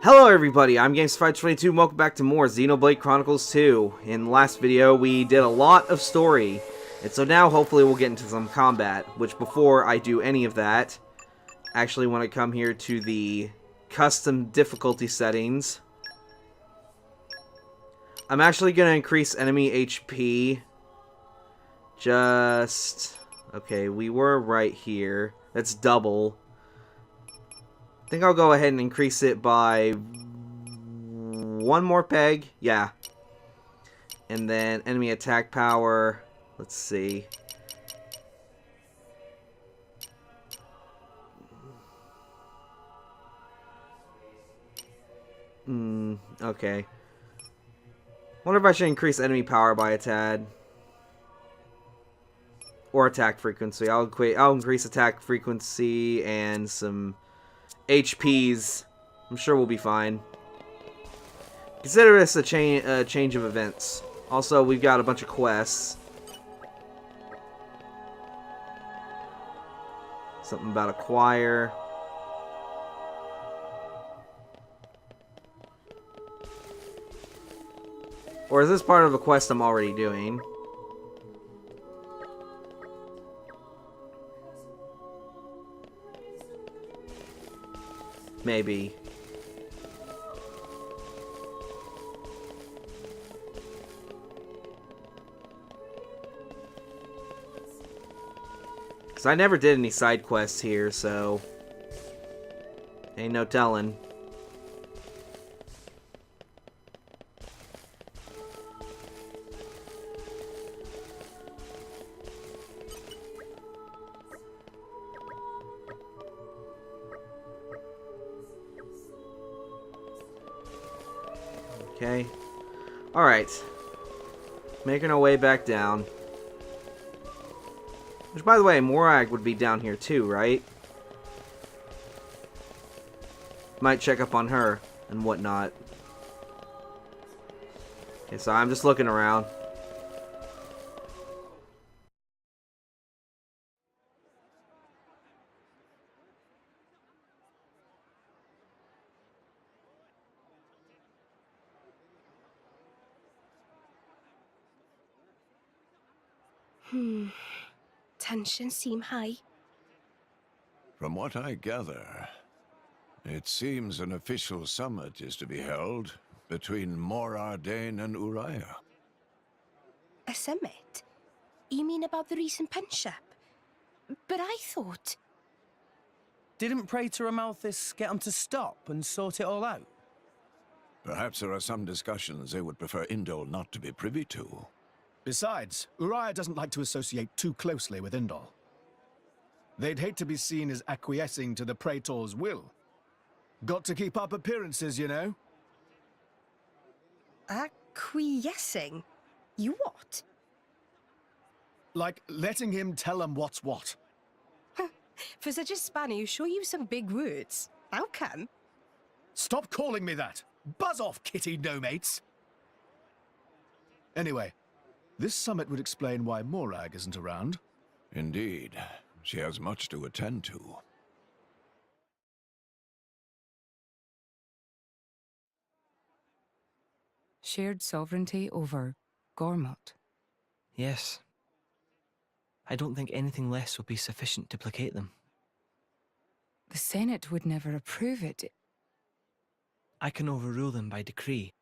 Hello everybody, I'm Games522 and welcome back to more Xenoblade Chronicles 2. In the last video, we did a lot of story, and so now hopefully we'll get into some combat, which before I do any of that, I actually want to come here to the custom difficulty settings. I'm actually going to increase enemy HP. Okay, we were right here. That's double. I think I'll go ahead and increase it by one more peg. Yeah. And then enemy attack power. Let's see. Okay. Wonder if I should increase enemy power by a tad. Or attack frequency. I'll increase attack frequency and some HPs. I'm sure we'll be fine. Consider this a change of events. Also, we've got a bunch of quests. Something about a choir. Or is this part of a quest I'm already doing? Maybe. Because I never did any side quests here, so ain't no telling. Okay. Alright. Making our way back down. Which, by the way, Morag would be down here too, right? Might check up on her and whatnot. Okay, so I'm just looking around. Tensions seem high. From what I gather, it seems an official summit is to be held between Morardane and Uriah. A summit? You mean about the recent punch-up? But I thought... Didn't Praetor Amalthus get him to stop and sort it all out? Perhaps there are some discussions they would prefer Indol not to be privy to. Besides, Uriah doesn't like to associate too closely with Indol. They'd hate to be seen as acquiescing to the Praetor's will. Got to keep up appearances, you know? Acquiescing? You what? Like letting him tell them what's what. For such a spanner, you sure use some big words. How come? Stop calling me that! Buzz off, kitty no-mates! Anyway, this summit would explain why Morag isn't around. Indeed, she has much to attend to. Shared sovereignty over Gormott. Yes. I don't think anything less will be sufficient to placate them. The Senate would never approve it. I can overrule them by decree.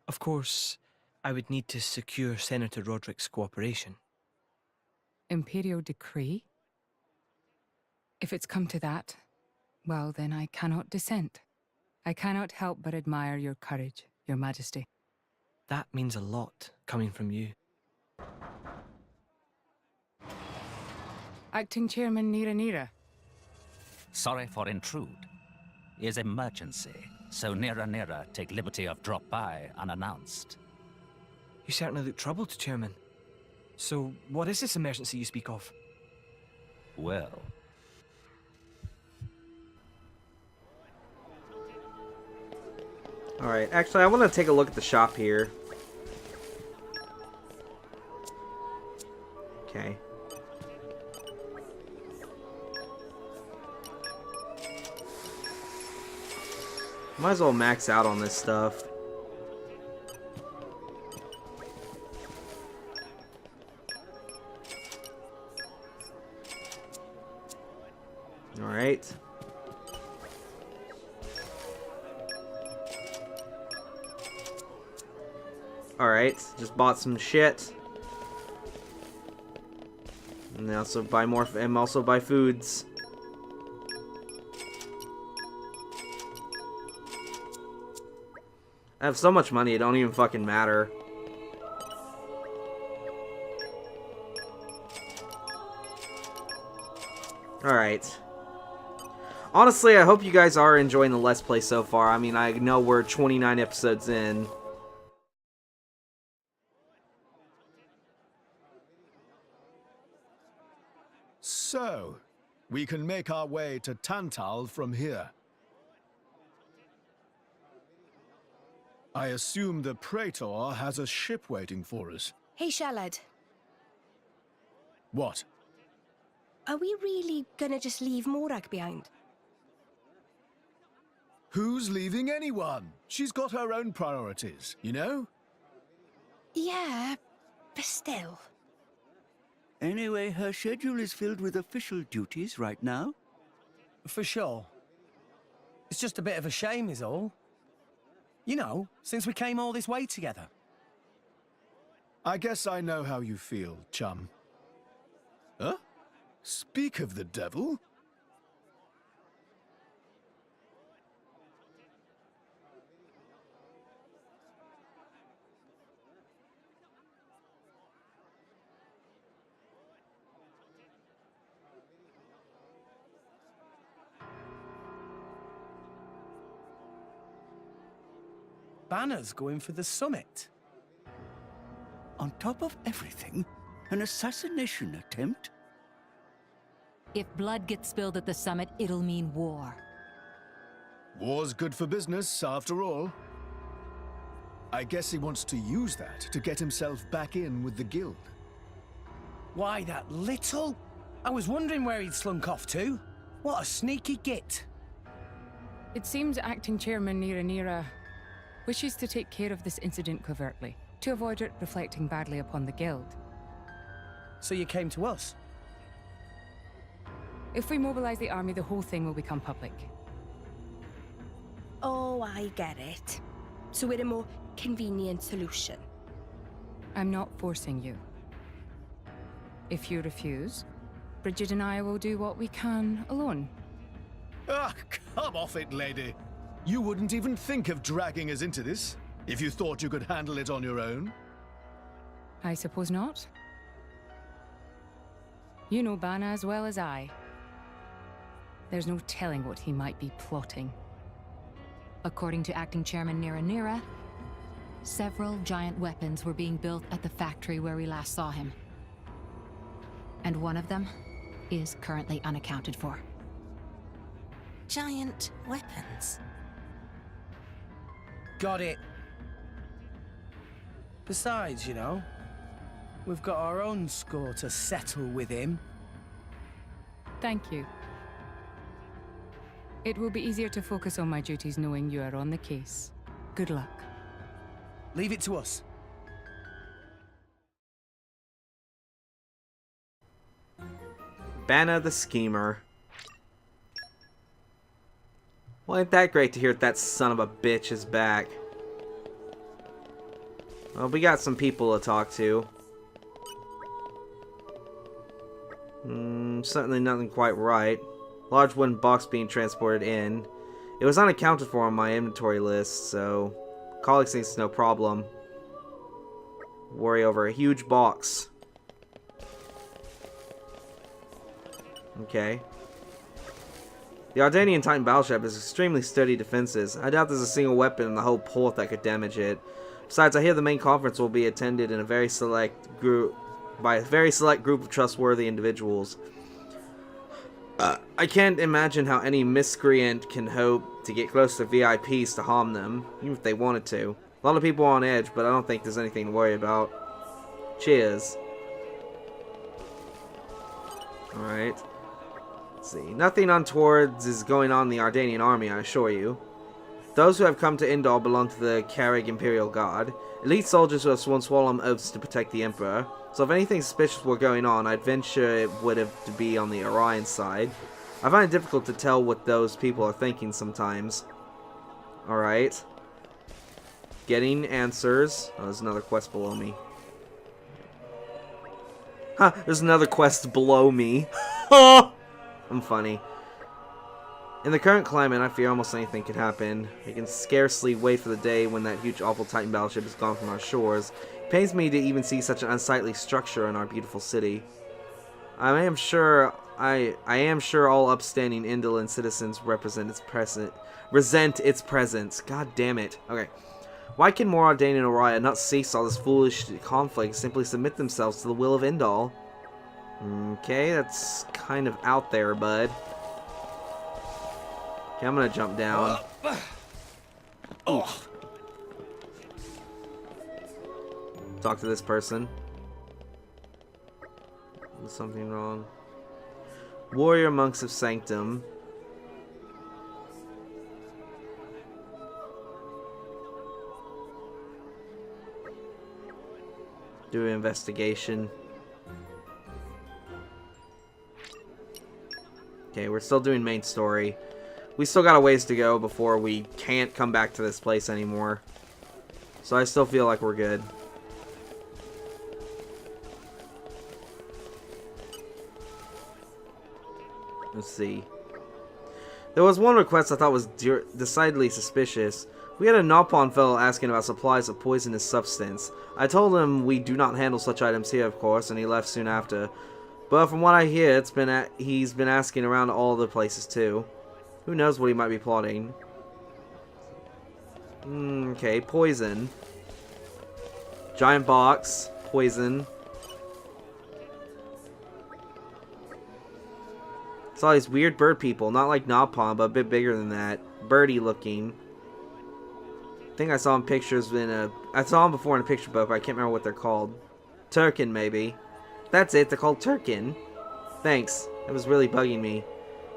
Of course, I would need to secure Senator Roderick's cooperation. Imperial decree? If it's come to that, well then I cannot dissent. I cannot help but admire your courage, your majesty. That means a lot, coming from you. Acting Chairman Nira. Sorry for intrude. Is emergency, so Nira take liberty of drop by unannounced. You certainly look troubled, Chairman. So, what is this emergency you speak of? Well... Alright, actually I want to take a look at the shop here. Okay. Might as well max out on this stuff. Alright. Alright, just bought some shit. And also buy more, and also buy foods. I have so much money, it don't even fucking matter. Alright. Honestly, I hope you guys are enjoying the Let's Play so far. I mean, I know we're 29 episodes in. So, we can make our way to Tantal from here. I assume the Praetor has a ship waiting for us. Hey, Shalad. What? Are we really gonna just leave Morag behind? Who's leaving anyone? She's got her own priorities, you know? Yeah, but still. Anyway, her schedule is filled with official duties right now. For sure. It's just a bit of a shame is all. You know, since we came all this way together. I guess I know how you feel, chum. Huh? Speak of the devil? Banner's going for the summit. On top of everything, an assassination attempt? If blood gets spilled at the summit, it'll mean war. War's good for business, after all. I guess he wants to use that to get himself back in with the guild. Why, that little? I was wondering where he'd slunk off to. What a sneaky git. It seems Acting Chairman Nira wishes to take care of this incident covertly, to avoid it reflecting badly upon the guild. So you came to us? If we mobilize the army, the whole thing will become public. Oh, I get it. So we're a more convenient solution. I'm not forcing you. If you refuse, Bridget and I will do what we can alone. Ah, come off it, lady. You wouldn't even think of dragging us into this, if you thought you could handle it on your own. I suppose not. You know Bana as well as I. There's no telling what he might be plotting. According to Acting Chairman Nira, several giant weapons were being built at the factory where we last saw him. And one of them is currently unaccounted for. Giant weapons. Got it. Besides, you know, we've got our own score to settle with him. Thank you. It will be easier to focus on my duties knowing you are on the case. Good luck. Leave it to us. Bana the Schemer. Well, ain't that great to hear that son of a bitch is back. Well, we got some people to talk to. Certainly nothing quite right. Large wooden box being transported in. It was unaccounted for on my inventory list, so colleagues think it's no problem. Worry over a huge box. Okay. The Ardanian Titan battleship has extremely sturdy defenses. I doubt there's a single weapon in the whole port that could damage it. Besides, I hear the main conference will be attended in a very select group by a very select group of trustworthy individuals. I can't imagine how any miscreant can hope to get close to VIPs to harm them, even if they wanted to. A lot of people are on edge, but I don't think there's anything to worry about. Cheers. Alright. Let's see. Nothing untoward is going on in the Ardanian army, I assure you. Those who have come to Indal belong to the Carrig Imperial Guard, elite soldiers who have sworn solemn oaths to protect the Emperor. So if anything suspicious were going on, I'd venture it would have to be on the Orion side. I find it difficult to tell what those people are thinking sometimes. Alright. Getting answers. Oh, there's another quest below me. Ha! There's another quest below me. I'm funny. In the current climate, I fear almost anything could happen. I can scarcely wait for the day when that huge awful Titan battleship is gone from our shores. It pains me to even see such an unsightly structure in our beautiful city. I am sure all upstanding Indolent citizens resent its presence. God damn it. Okay. Why can Mor Ardain and Orion not cease all this foolish conflict and simply submit themselves to the will of Indal? Okay, that's kind of out there, bud. Okay, I'm gonna jump down. Oof. Talk to this person. Is something wrong? Warrior Monks of Sanctum. Do an investigation. Okay, we're still doing main story. We still got a ways to go before we can't come back to this place anymore. So I still feel like we're good. Let's see. There was one request I thought was decidedly suspicious. We had a Nopon fellow asking about supplies of poisonous substance. I told him we do not handle such items here, of course, and he left soon after. But from what I hear, he's been asking around all the places too. Who knows what he might be plotting? Okay, poison. Giant box, poison. It's all these weird bird people, not like Nopon, but a bit bigger than that. Birdie looking. I think I saw him pictures I saw him before in a picture book, but I can't remember what they're called. Turkin, maybe. That's it, they're called Turkin. Thanks. That was really bugging me.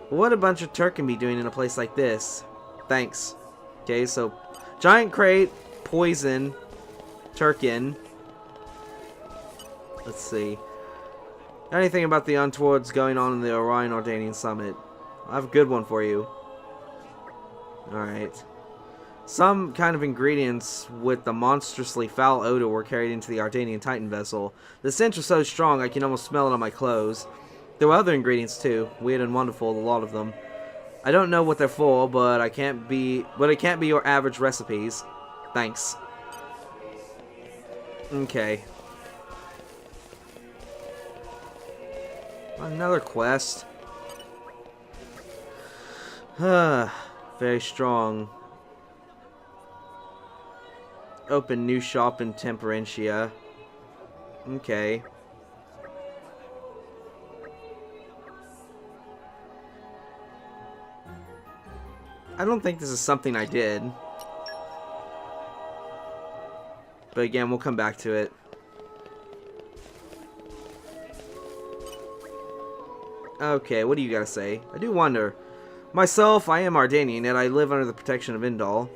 But what would a bunch of Turkin be doing in a place like this? Thanks. Okay, so giant crate, poison, Turkin. Let's see. Anything about the untowards going on in the Orion Ordanian Summit? I have a good one for you. Alright. Some kind of ingredients with the monstrously foul odor were carried into the Ardanian Titan vessel. The stench was so strong I can almost smell it on my clothes. There were other ingredients too, weird and wonderful, a lot of them. I don't know what they're for, but it can't be your average recipes. Thanks. Okay. Another quest. Very strong. Open new shop in Temperentia. Okay. I don't think this is something I did. But again, we'll come back to it. Okay, what do you gotta say? I do wonder. Myself, I am Ardanian, yet I live under the protection of Indal.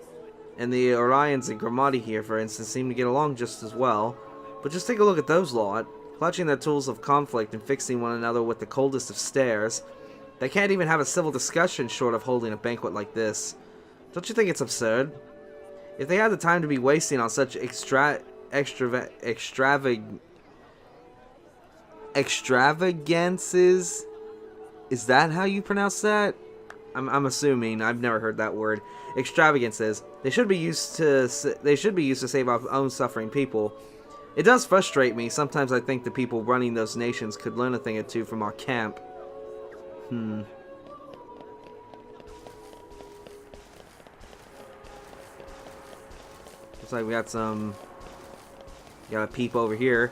And the Orions and Gramati here, for instance, seem to get along just as well. But just take a look at those lot, clutching their tools of conflict and fixing one another with the coldest of stares. They can't even have a civil discussion short of holding a banquet like this. Don't you think it's absurd? If they had the time to be wasting on such extravagances, is that how you pronounce that? I'm assuming. I've never heard that word. Extravagances. They should be used to save our own suffering people. It does frustrate me. Sometimes I think the people running those nations could learn a thing or two from our camp. Looks like we got some. Got a peep over here.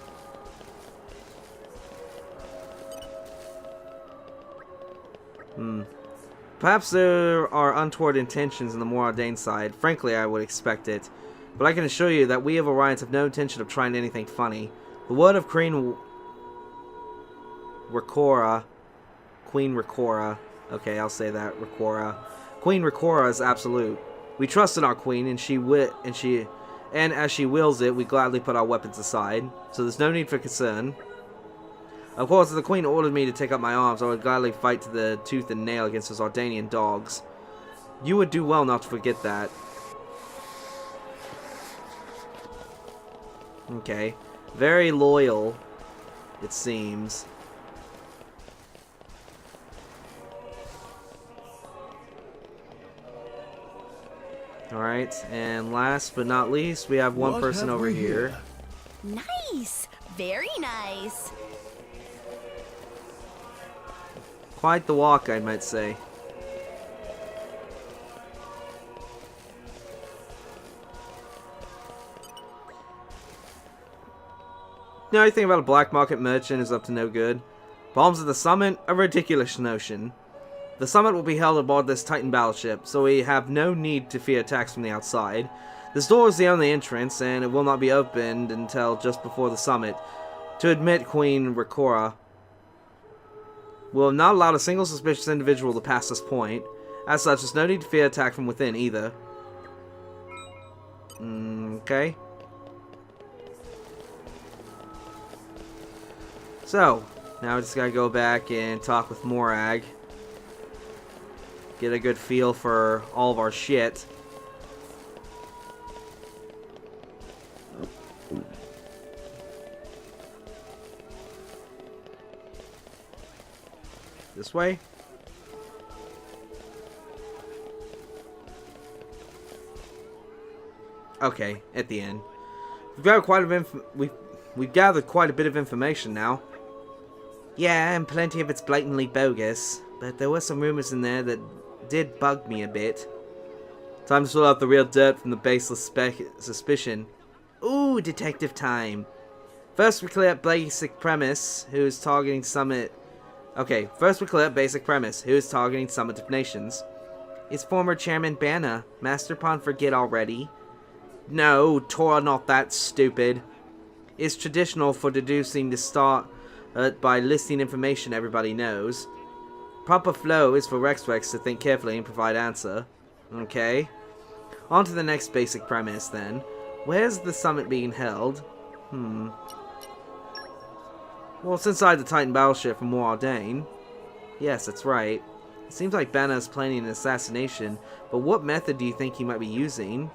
Perhaps there are untoward intentions in the Mor Ardain side. Frankly, I would expect it. But I can assure you that we of Orions have no intention of trying anything funny. The word of Queen Ricora, okay, I'll say that, Ricora. Queen Ricora is absolute. We trust in our queen, and as she wills it, we gladly put our weapons aside, so there's no need for concern. Of course, if the queen ordered me to take up my arms, I would gladly fight to the tooth and nail against those Ardanian dogs. You would do well not to forget that. Okay. Very loyal, it seems. Alright, and last but not least, we have one What person have over we here. here? Nice! Very nice. Quite the walk, I might say. You know, anything about a black market merchant is up to no good. Bombs at the summit? A ridiculous notion. The summit will be held aboard this Titan battleship, so we have no need to fear attacks from the outside. This door is the only entrance, and it will not be opened until just before the summit. To admit Queen Ricora, we have not allowed a single suspicious individual to pass this point. As such, there's no need to fear attack from within either. Okay. So, now we just gotta go back and talk with Morag. Get a good feel for all of our shit. This way? Okay, at the end. We've gathered quite a bit of information now. Yeah, and plenty of it's blatantly bogus, but there were some rumors in there that did bug me a bit. Time to sort out the real dirt from the baseless suspicion. Ooh, detective time. First we clear up basic premise, who's targeting Summit. Okay, first we clear up basic premise, who is targeting Summit of Nations. Is former Chairman Banna. Master Pawn forget already? No, Torah not that stupid. It's traditional for deducing the start by listing information everybody knows. Proper flow is for Rex to think carefully and provide answer. Okay. On to the next basic premise then. Where's the summit being held? Well, it's inside the Titan battleship from Moradane. Yes, that's right. It seems like Banna is planning an assassination, but what method do you think he might be using?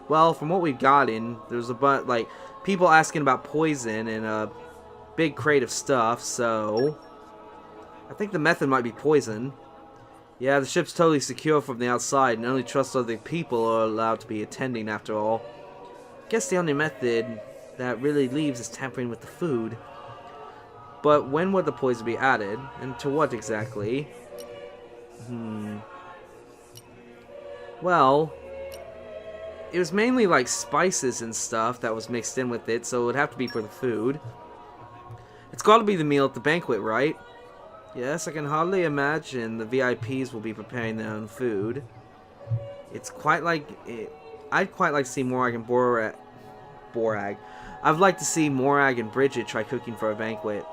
Well, from what we've gotten, there's a bunch, like, people asking about poison and a big crate of stuff, so I think the method might be poison. Yeah, the ship's totally secure from the outside, and only trustworthy people are allowed to be attending after all. Guess the only method that really leaves is tampering with the food. But when would the poison be added, and to what exactly? Well, it was mainly like spices and stuff that was mixed in with it, so it would have to be for the food. It's got to be the meal at the banquet, right? Yes, I can hardly imagine the VIPs will be preparing their own food. It's quite like I'd quite like to see Morag and Borag. I'd like to see Morag and Bridget try cooking for a banquet.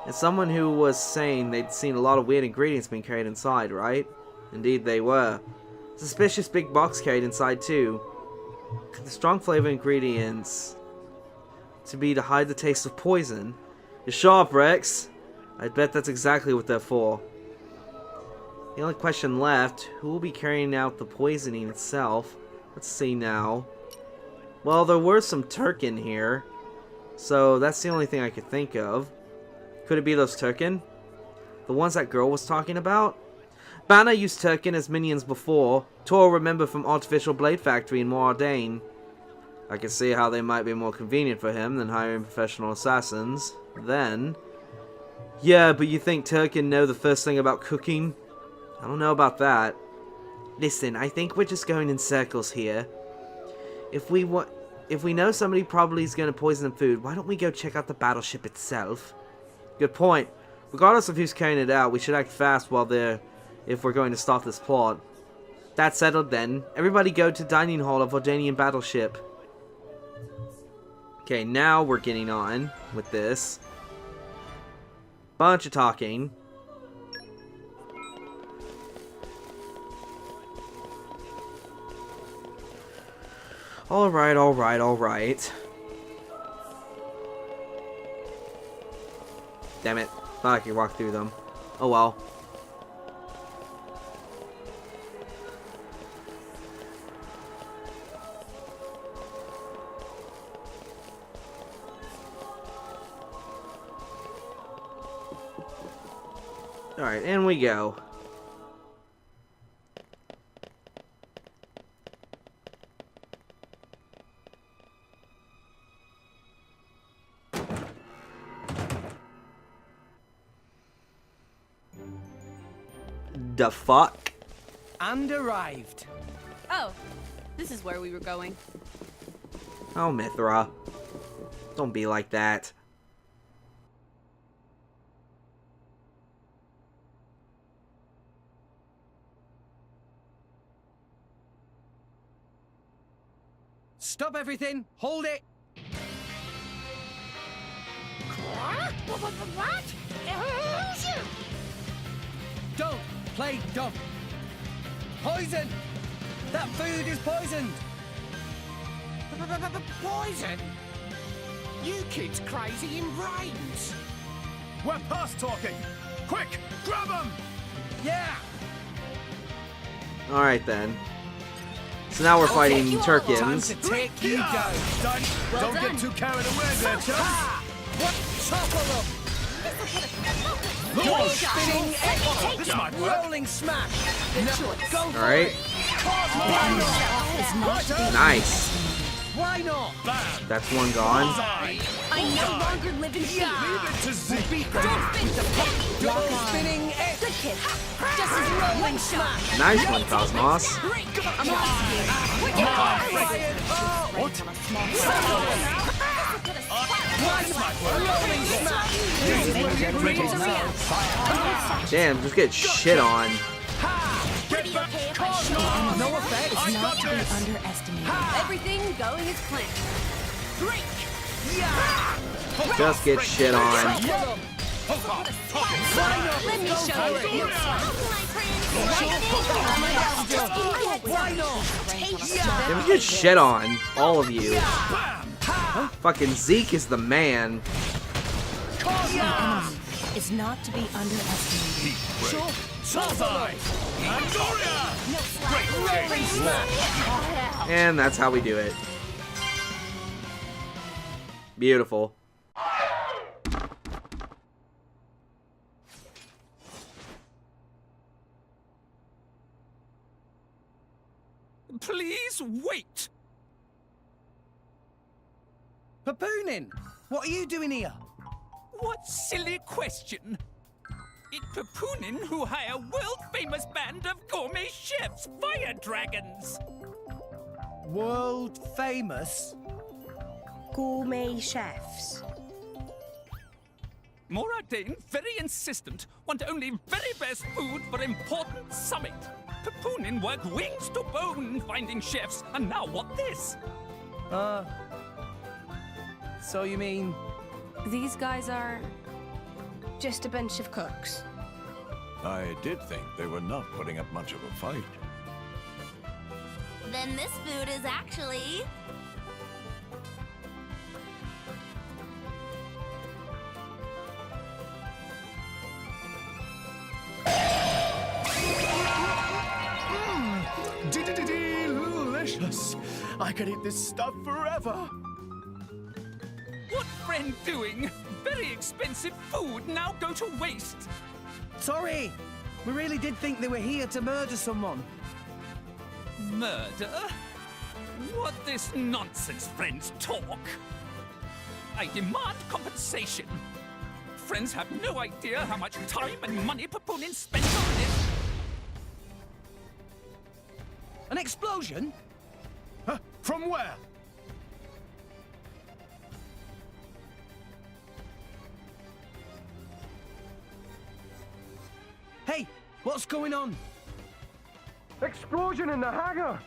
As someone who was saying they'd seen a lot of weird ingredients being carried inside, right? Indeed they were. Suspicious big box carried inside too. Could the strong flavor ingredients to be to hide the taste of poison? You're sharp, Rex. I bet that's exactly what they're for. The only question left, who will be carrying out the poisoning itself? Let's see now. Well, there were some Turken here, so that's the only thing I could think of. Could it be those Turken? The ones that girl was talking about? Banna used Turken as minions before. Tor remember from Artificial Blade Factory in Moradane. I can see how they might be more convenient for him than hiring professional assassins. Then, yeah, but you think Turken know the first thing about cooking? I don't know about that. Listen, I think we're just going in circles here. If we know somebody probably is going to poison the food, why don't we go check out the battleship itself? Good point. Regardless of who's carrying it out, we should act fast while they're, if we're going to stop this plot. That's settled then. Everybody go to dining hall of Ardanian battleship. Okay, now we're getting on with this. Bunch of talking. Alright, alright, alright. Damn it. Thought I could walk through them. Oh well. Alright, in we go. The fuck? And arrived. Oh, this is where we were going. Oh, Mithra. Don't be like that. Stop everything! Hold it! What? Don't play dumb! Poison! That food is poisoned! Poison? You kids crazy in brains. We're past talking! Quick, grab him! Yeah! Alright then. So now we're fighting Time Turkins. to take you down! Done. Don't get too carried away there, chums. What? Topple them! Lord, Spinning echo! this might work. Rolling smash! No, go for Alright. it! Why not? Nice. Why not? Bam! That's one gone. I no longer live in fear. Leave it to Zeke. Double spinning echo! Good kid. Just as rolling smash. Nice one, Cosmos. I'm off to you. Damn, just get shit on. Get back. No effect! I got this. Underestimated. Everything going as planned. Just get shit on. Let me show you. Why not? Damn, get shit on. All of you. Fucking Zeke is the man. Is not to be underestimated. Bullseye. Andoria. And that's how we do it. Beautiful. Please wait. Papoonin! What are you doing here? What silly question. It's Papoonin who hire world-famous band of gourmet chefs, fire dragons. World famous? Gourmet chefs. Moradane, very insistent, want only very best food for important summit. Papoonin work wings to bone finding chefs, and now what this? So you mean... These guys are just a bunch of cooks. I did think they were not putting up much of a fight. Then this food is actually... Delicious. I could eat this stuff forever. What friend doing? Very expensive food now go to waste. Sorry! We really did think they were here to murder someone. Murder? What this nonsense friends talk? I demand compensation. Friends have no idea how much time and money Papoonin spent on this. An explosion? From where? Hey, what's going on? Explosion in the hangar!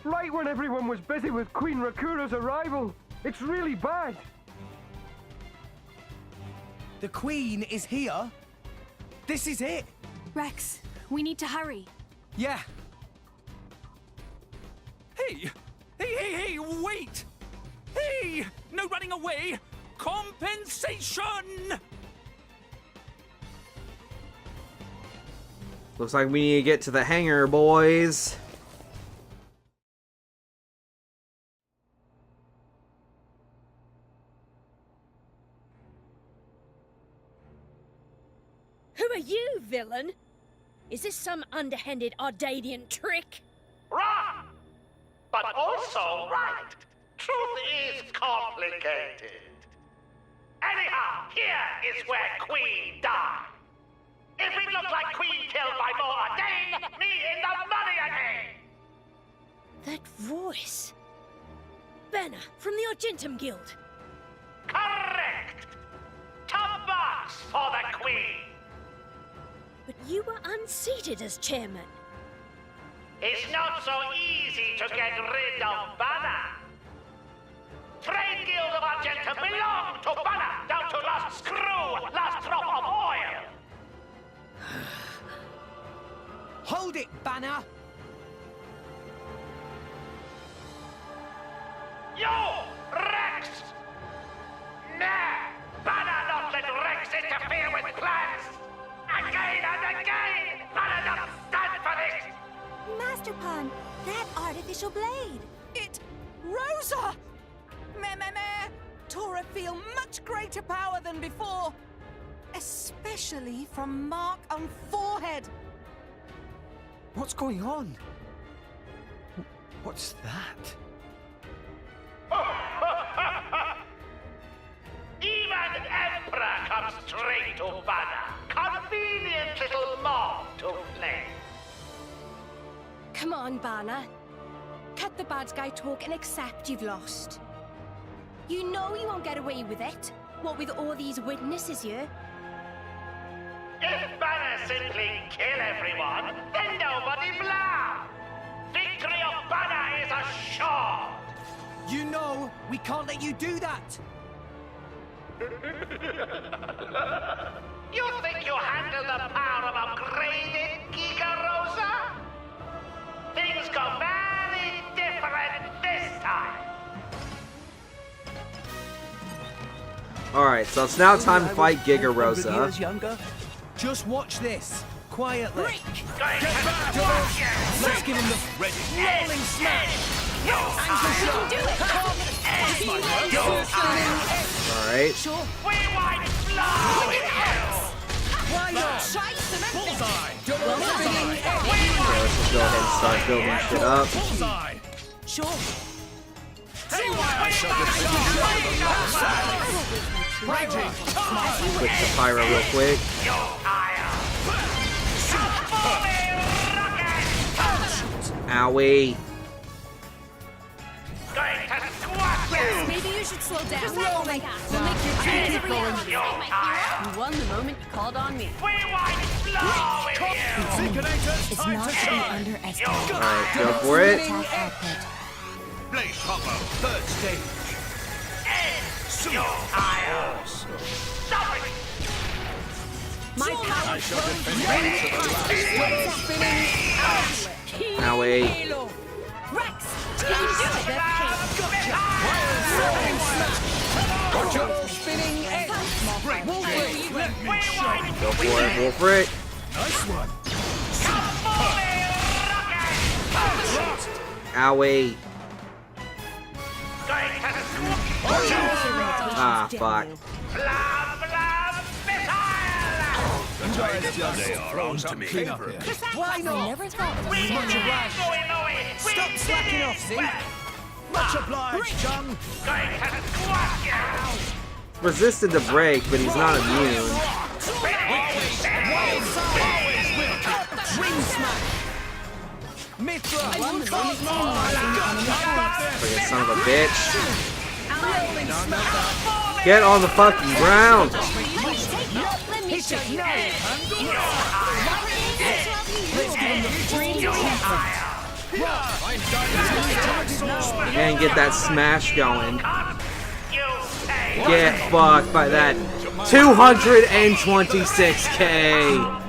Right when everyone was busy with Queen Rakura's arrival. It's really bad. The Queen is here? This is it? Rex, we need to hurry. Yeah. Hey, Wait! Hey! No running away! Compensation! Looks like we need to get to the hangar, boys. Who are you, villain? Is this some underhanded Ardanian trick? Wrong! But also right. Truth is complicated. Anyhow, here is where Queen died. If it looked like Queen killed by More Ardane, me in the money again! That voice. Banner from the Argentum Guild. Correct! Top box for the Queen! But you were unseated as chairman. It's not so easy to get rid of Banner. Trade Guild of Argentum belong to Banner, down to last screw, last drop of oil! Hold it, Banner! You! Rex! Nah! Banner not let Rex interfere with plans! Again and again! Banner not stand for this! Master Pawn, that artificial blade. It... Rosa! Meh. Tora feel much greater power than before. Especially from mark on forehead. What's going on? What's that? Even Emperor comes straight to Banner. Convenient little mob to play. Come on, Banner. Cut the bad guy talk and accept you've lost. You know you won't get away with it. What with all these witnesses here? If Banner simply kill everyone, then nobody blah. Victory of Banner is assured. You know we can't let you do that. You think you handle the power of upgraded Giga Rosa? Things go very different this time. Alright, so it's now time to fight Giga Rosa. Just watch this. Quietly. Get back! Let's give him the rolling smash. You can do it! Alright. We might blow with you! Why not? Bullseye! Let's just go ahead and start building shit up. Bullseye! Sure. Switch to Pyro real quick. Owie. Maybe you should slow down. Oh my god. We'll make your dreams a reality. You won the moment you called on me. It's not to be underestimated. Alright, go for it. Blaze combo, third stage. My power Owie. Rex! Can you do it? Gotcha! Spinning edge! Go for it, Wolfric. Nice one! Owie. Ah, fuck. They are on to me. Why not? Never thought of Much obliged. Stop slacking off, Zin. Much obliged, John. Resisted the break, but he's not immune. Wing smash. Mithra. Friggin' son of a bitch. Get on the fucking ground. And get that smash going. Get fucked by that 226k.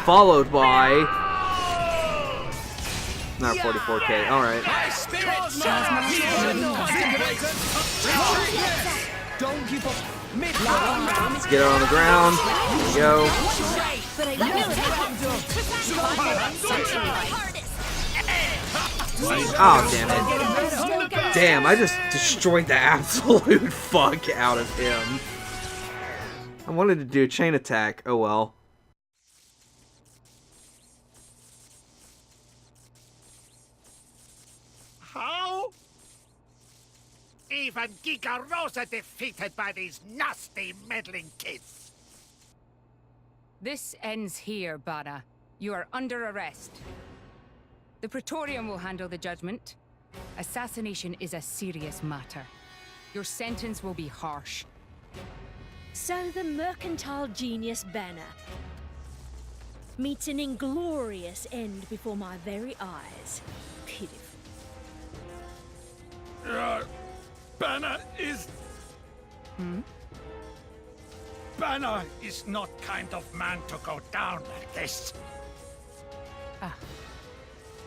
Followed by Not 44K. All right. Don't give up. Let's get her on the ground. There we go. Oh, damn it. Damn, I just destroyed the absolute fuck out of him. I wanted to do a chain attack. Oh well. How? Even Giga Rosa defeated by these nasty, meddling kids. This ends here, Bana. You are under arrest. The Praetorium will handle the judgment. Assassination is a serious matter. Your sentence will be harsh. So the mercantile genius Banner meets an inglorious end before my very eyes. Pitiful. Banner is... Banner is not kind of man to go down like this.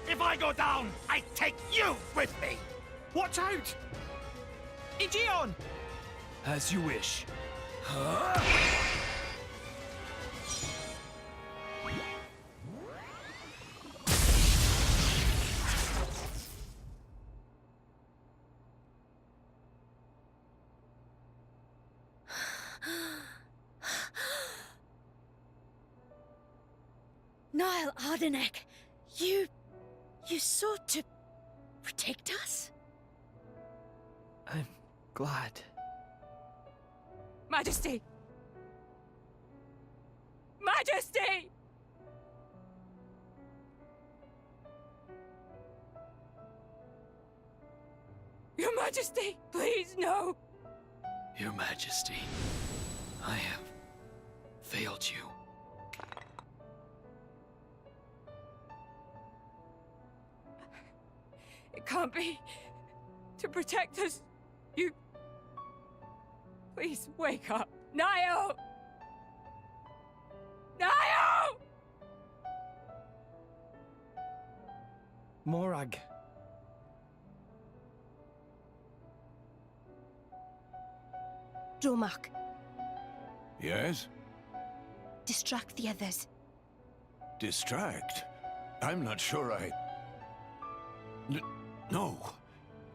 If I go down, I take you with me. Watch out! Aegeon! As you wish. Niall Ardenek, you sought to protect us? I'm glad. Majesty! Majesty! Your Majesty, please, no! Your Majesty, I have failed you. It can't be. To protect us, you... Please, wake up. Niall! Niall! Morag. Dromark, Yes? distract the others. Distract? I'm not sure I... No.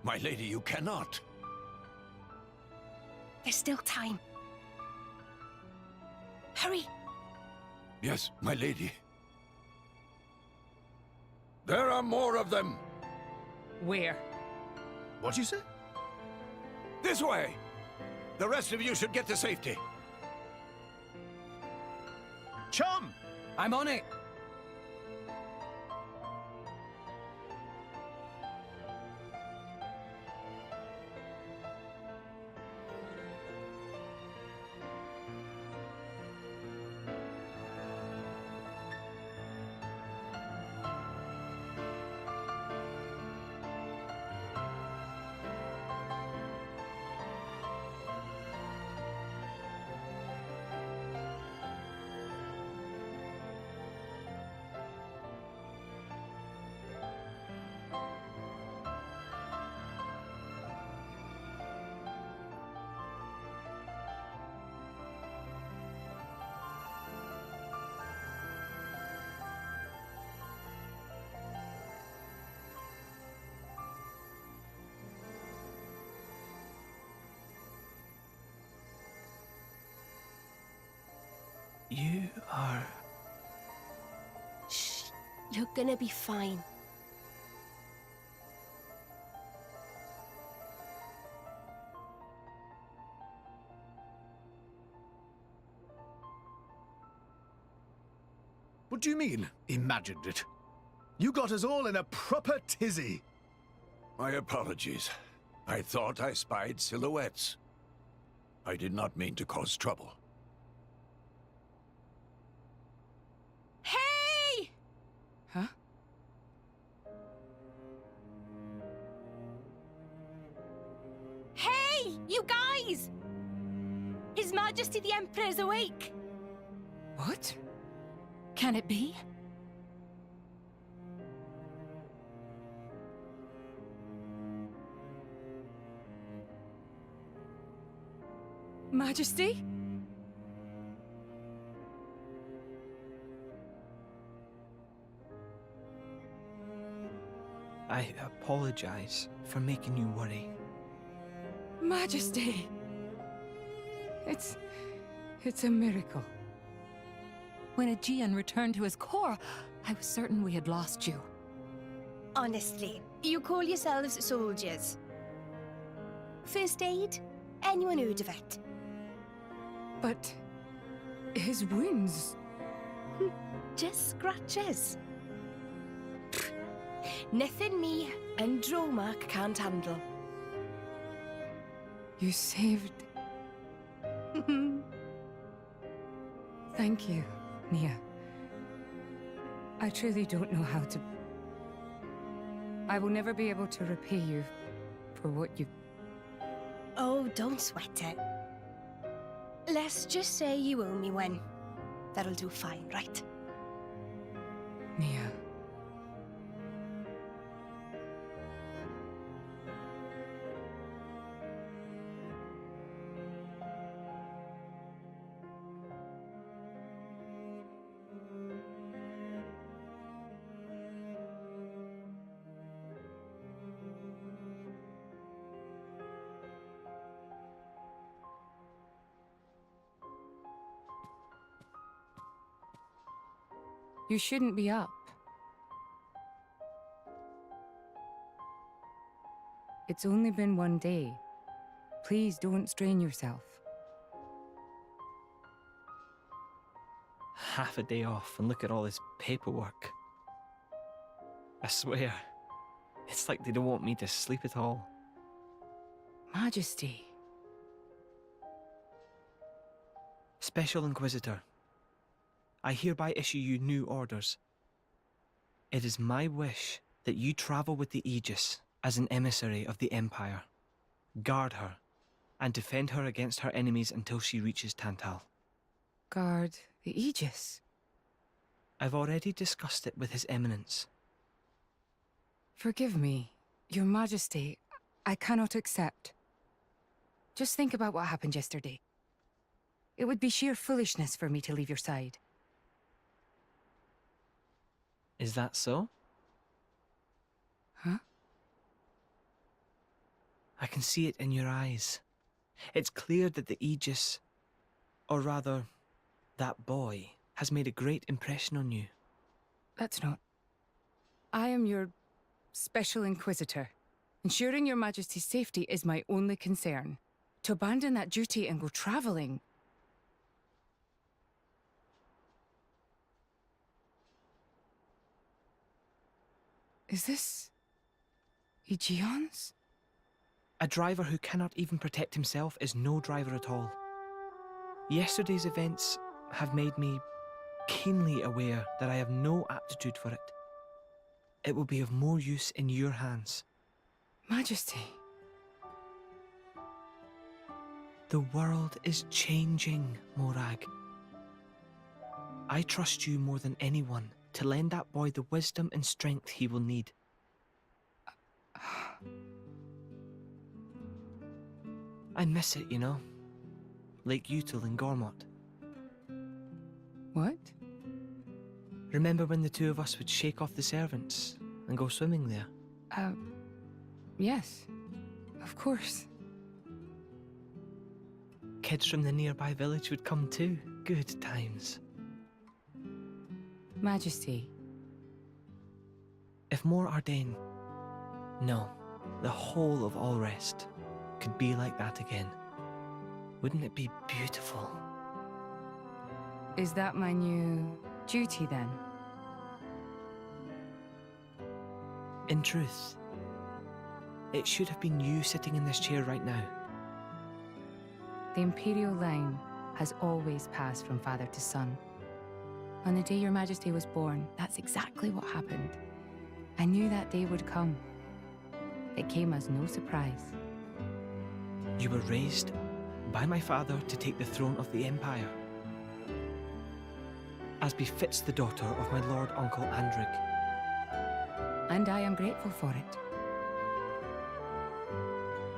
My lady, you cannot. There's still time. Hurry! Yes, my lady. There are more of them! Where? What you say? This way! The rest of you should get to safety. Chum! I'm on it. You are... Shh. You're gonna be fine. What do you mean, imagined it? You got us all in a proper tizzy. My apologies. I thought I spied silhouettes. I did not mean to cause trouble. Hey! Huh? Hey, you guys! His Majesty the Emperor's awake. What? Can it be? Majesty? I apologize for making you worry. Majesty! It's a miracle. When Aegeon returned to his core, I was certain we had lost you. Honestly, you call yourselves soldiers. First aid? Anyone heard of it? But his wounds... Just scratches. Nothing me and Dromark can't handle. You saved... Thank you, Nia. I truly don't know how to... I will never be able to repay you for what you... Oh, don't sweat it. Let's just say you owe me one. That'll do fine, right? Nia. You shouldn't be up. It's only been one day. Please don't strain yourself. Half a day off and look at all this paperwork. I swear, it's like they don't want me to sleep at all. Majesty. Special Inquisitor, I hereby issue you new orders. It is my wish that you travel with the Aegis as an emissary of the Empire. Guard her, and defend her against her enemies until she reaches Tantal. Guard the Aegis? I've already discussed it with His Eminence. Forgive me, Your Majesty. I cannot accept. Just think about what happened yesterday. It would be sheer foolishness for me to leave your side. Is that so? Huh? I can see it in your eyes. It's clear that the Aegis, or rather, that boy, has made a great impression on you. That's not... I am your Special Inquisitor. Ensuring Your Majesty's safety is my only concern. To abandon that duty and go traveling... Is this... Aegeon's? A driver who cannot even protect himself is no driver at all. Yesterday's events have made me keenly aware that I have no aptitude for it. It will be of more use in your hands. Majesty. The world is changing, Morag. I trust you more than anyone to lend that boy the wisdom and strength he will need. I miss it, you know. Lake Util and Gormott. What? Remember when the two of us would shake off the servants and go swimming there? Yes. Of course. Kids from the nearby village would come too. Good times. Majesty. If more Ardain... No, the whole of Allrest could be like that again. Wouldn't it be beautiful? Is that my new duty then? In truth, it should have been you sitting in this chair right now. The Imperial line has always passed from father to son. On the day Your Majesty was born, that's exactly what happened. I knew that day would come. It came as no surprise. You were raised by my father to take the throne of the Empire, as befits the daughter of my Lord Uncle Andric. And I am grateful for it.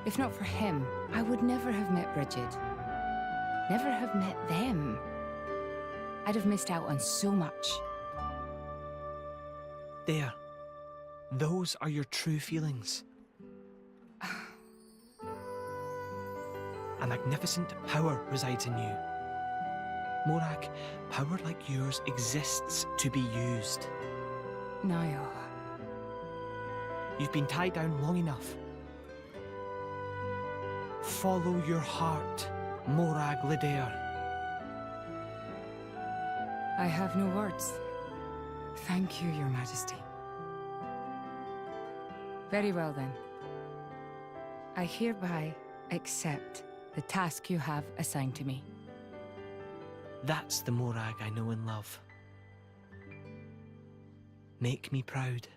If not for him, I would never have met Bridget. never have met them, I'd have missed out on so much. There. Those are your true feelings. A magnificent power resides in you. Morag, power like yours exists to be used. Niall. You've been tied down long enough. Follow your heart, Morag Lidair. I have no words. Thank you, Your Majesty. Very well then. I hereby accept the task you have assigned to me. That's the Morag I know and love. Make me proud.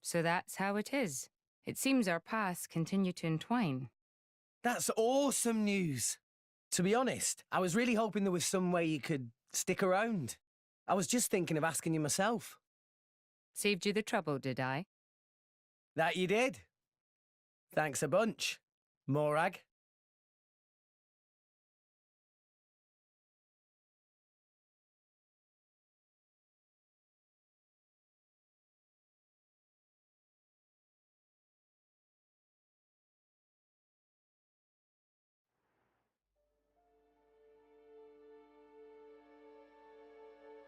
So that's how it is. It seems our paths continue to entwine. That's awesome news. To be honest, I was really hoping there was some way you could stick around. I was just thinking of asking you myself. Saved you the trouble, did I? That you did. Thanks a bunch, Morag.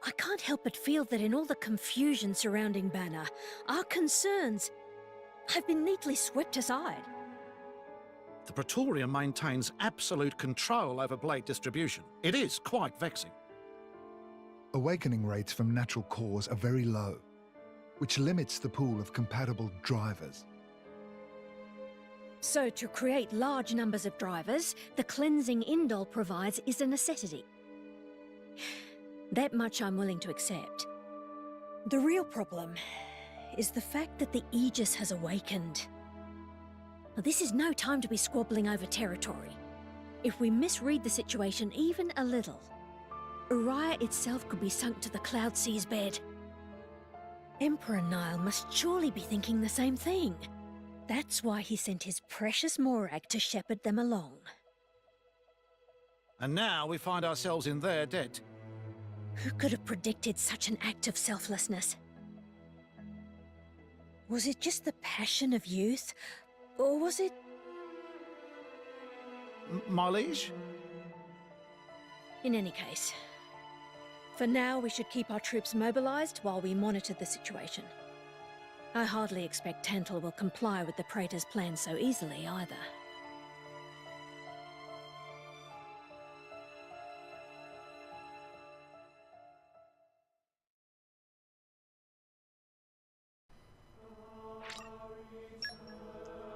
I can't help but feel that in all the confusion surrounding Banner, our concerns have been neatly swept aside. The Praetorium maintains absolute control over blade distribution. It is quite vexing. Awakening rates from natural cores are very low, which limits the pool of compatible drivers. So to create large numbers of drivers, the cleansing Indol provides is a necessity. That much I'm willing to accept. The real problem is the fact that the Aegis has awakened. Now, this is no time to be squabbling over territory. If we misread the situation even a little, Uriah itself could be sunk to the Cloud Sea's bed. Emperor Niall must surely be thinking the same thing. That's why he sent his precious Morag to shepherd them along. And now we find ourselves in their debt. Who could have predicted such an act of selflessness? Was it just the passion of youth, or was it... My liege? In any case, for now we should keep our troops mobilized while we monitor the situation. I hardly expect Tantal will comply with the Praetor's plan so easily either.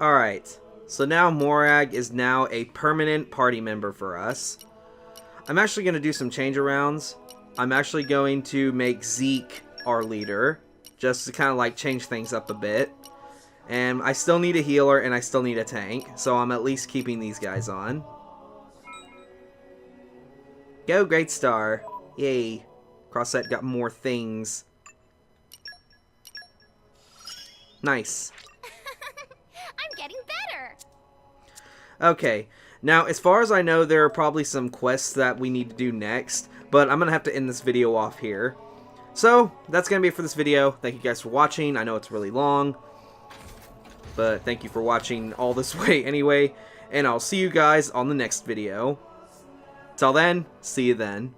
Alright, so now Morag is now a permanent party member for us. I'm actually going to do some change arounds. I'm actually going to make Zeke our leader, just to kind of like change things up a bit. And I still need a healer and I still need a tank, so I'm at least keeping these guys on. Go, Great Star. Yay. Crossset got more things. Nice. I'm getting better. Okay, now as far as I know, there are probably some quests that we need to do next, but I'm going to have to end this video off here. So, that's going to be it for this video. Thank you guys for watching. I know it's really long, but thank you for watching all this way anyway, and I'll see you guys on the next video. Till then, see you then.